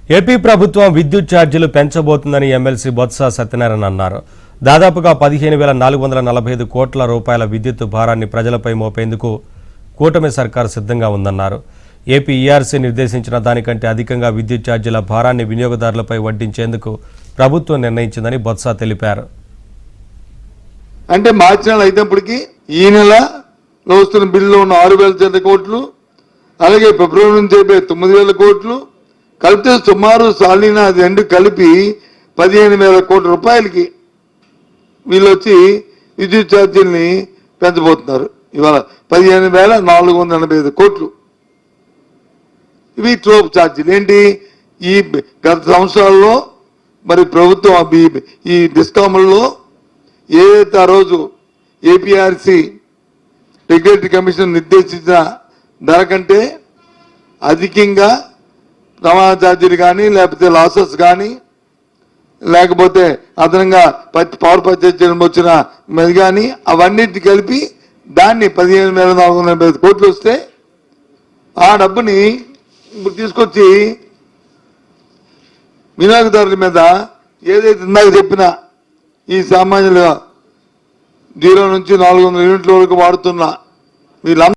AP ప్రభుత్వం విద్యుత్ ఛార్జీలు పెంచబోతుందని ఎమ్మెల్సీ బొత్స సత్యనారాయణ అన్నారు. దాదాపుగా 15,445 కోట్ల రూపాయల విద్యుత్ భారాన్ని ప్రజలపై మోపేందుకు కూటమి సర్కారు సిద్ధంగా ఉందన్నారు. ఏపీ ఈఆర్సీ నిర్దేశించిన దానికంటే అధికంగా విద్యుత్ ఛార్జీల భారాన్ని వినియోగదారులపై వడ్డించేందుకు ప్రభుత్వం నిర్ణయించిందని బొత్స తెలిపారు. అంటే మార్చి నెల అయినప్పటికీ ఈ నెల వస్తున్న బిల్లులో ఉన్న 6,000 కోట్లు, అలాగే ఫిబ్రవరి నుంచి 9,000 కోట్లు కలిపితే సుమారు సాలిన అది రెండు కలిపి 15,000 కోట్ల రూపాయలకి వీళ్ళు వచ్చి విద్యుత్ ఛార్జీల్ని పెంచబోతున్నారు. ఇవాళ 15,485 కోట్లు. ఇవి ట్రోప్ ఛార్జీలు. ఏంటి ఈ గత సంవత్సరాల్లో మరి ప్రభుత్వం ఈ డిస్కామ్లలో ఏదైతే ఆ రోజు ఏపీఆర్సీ రెగ్యులేటరీ కమిషన్ నిర్దేశించిన ధర కంటే అధికంగా రవాణా ఛార్జీలు కానీ, లేకపోతే లాసెస్ కానీ, లేకపోతే అదనంగా పవర్ పర్చేజ్ చేయడం వచ్చిన మీద కానీ అవన్నిటిని కలిపి దాన్ని 15,485 కోట్లు వస్తే ఆ డబ్బుని ఇప్పుడు తీసుకొచ్చి వినియోగదారుల మీద ఏదైతే ఇందాక చెప్పిన ఈ సామాన్యుల 0 నుంచి 400 యూనిట్ల వరకు వాడుతున్న వీళ్ళందరూ